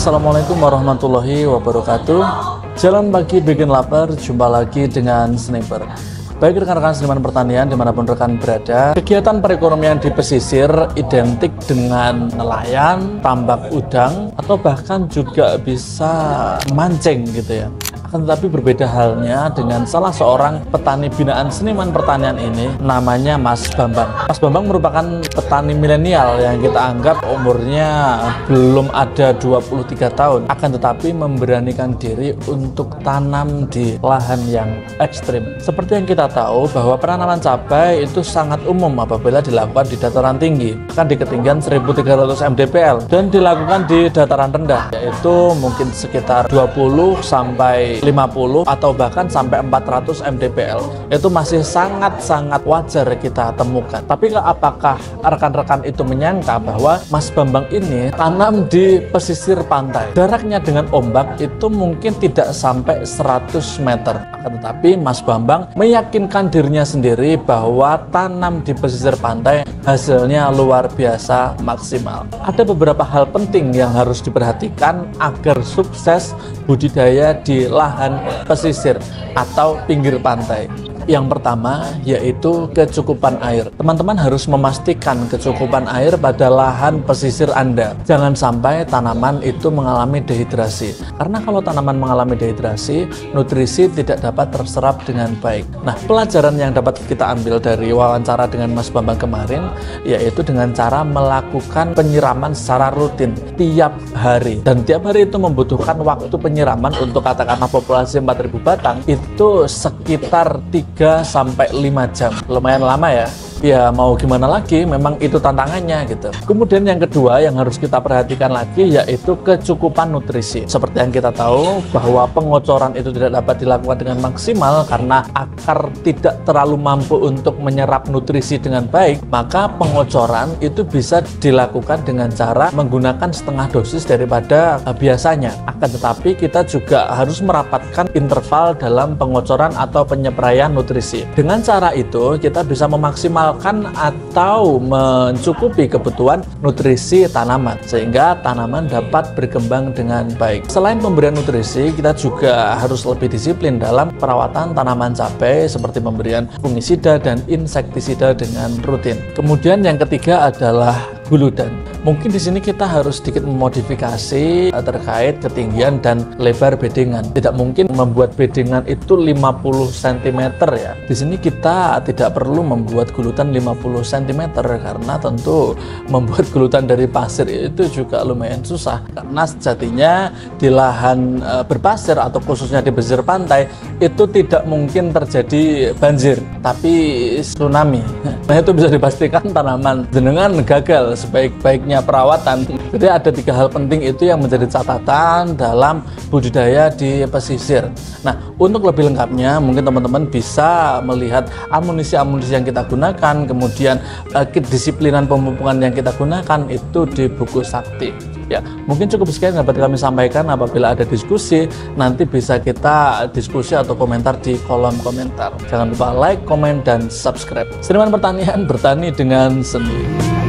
Assalamualaikum warahmatullahi wabarakatuh. Jalan pagi bikin lapar, jumpa lagi dengan Sniper. Baik rekan-rekan seniman pertanian dimanapun rekan berada, kegiatan perekonomian di pesisir identik dengan nelayan, tambak udang, atau bahkan juga bisa mancing gitu ya. Akan tetapi berbeda halnya dengan salah seorang petani binaan seniman pertanian ini, namanya Mas Bambang. Mas Bambang merupakan petani milenial yang kita anggap umurnya belum ada 23 tahun, akan tetapi memberanikan diri untuk tanam di lahan yang ekstrim. Seperti yang kita tahu bahwa penanaman cabai itu sangat umum apabila dilakukan di dataran tinggi, akan di ketinggian 1300 mdpl, dan dilakukan di dataran rendah, yaitu mungkin sekitar 20 sampai 50 atau bahkan sampai 400 mdpl. Itu masih sangat-sangat wajar kita temukan. Tapi apakah rekan-rekan itu menyangka bahwa Mas Bambang ini tanam di pesisir pantai? Jaraknya dengan ombak itu mungkin tidak sampai 100 meter. Akan tetapi Mas Bambang meyakinkan dirinya sendiri bahwa tanam di pesisir pantai hasilnya luar biasa maksimal. Ada beberapa hal penting yang harus diperhatikan agar sukses budidaya di lahan pesisir atau pinggir pantai. Yang pertama yaitu kecukupan air. Teman-teman harus memastikan kecukupan air pada lahan pesisir Anda. Jangan sampai tanaman itu mengalami dehidrasi. Karena kalau tanaman mengalami dehidrasi, nutrisi tidak dapat terserap dengan baik. Nah, pelajaran yang dapat kita ambil dari wawancara dengan Mas Bambang kemarin yaitu dengan cara melakukan penyiraman secara rutin tiap hari. Dan tiap hari itu membutuhkan waktu penyiraman untuk katakanlah populasi 4.000 batang itu sekitar 3 sampai 5 jam. Lumayan lama ya. Ya mau gimana lagi, memang itu tantangannya gitu. Kemudian yang kedua yang harus kita perhatikan lagi yaitu kecukupan nutrisi. Seperti yang kita tahu bahwa pengocoran itu tidak dapat dilakukan dengan maksimal karena akar tidak terlalu mampu untuk menyerap nutrisi dengan baik, maka pengocoran itu bisa dilakukan dengan cara menggunakan setengah dosis daripada biasanya. Akan tetapi kita juga harus merapatkan interval dalam pengocoran atau penyepraian nutrisi. Dengan cara itu kita bisa memaksimalkan atau mencukupi kebutuhan nutrisi tanaman sehingga tanaman dapat berkembang dengan baik. Selain pemberian nutrisi, kita juga harus lebih disiplin dalam perawatan tanaman cabai seperti pemberian fungisida dan insektisida dengan rutin. Kemudian yang ketiga adalah guludan. Mungkin di sini kita harus sedikit memodifikasi terkait ketinggian dan lebar bedengan. Tidak mungkin membuat bedengan itu 50 cm ya. Di sini kita tidak perlu membuat gulutan 50 cm karena tentu membuat gulutan dari pasir itu juga lumayan susah. Karena sejatinya di lahan berpasir atau khususnya di pesisir pantai itu tidak mungkin terjadi banjir, tapi tsunami. Nah itu bisa dipastikan tanaman jenengan gagal sebaik-baiknya perawatan. Jadi ada 3 hal penting itu yang menjadi catatan dalam budidaya di pesisir. Nah, untuk lebih lengkapnya mungkin teman-teman bisa melihat amunisi-amunisi yang kita gunakan, kemudian kedisiplinan pemupukan yang kita gunakan itu di buku Sakti. Ya, mungkin cukup sekian yang dapat kami sampaikan. Apabila ada diskusi, nanti bisa kita diskusi atau komentar di kolom komentar. Jangan lupa like, komen, dan subscribe. Seniman Pertanian, bertani dengan seni.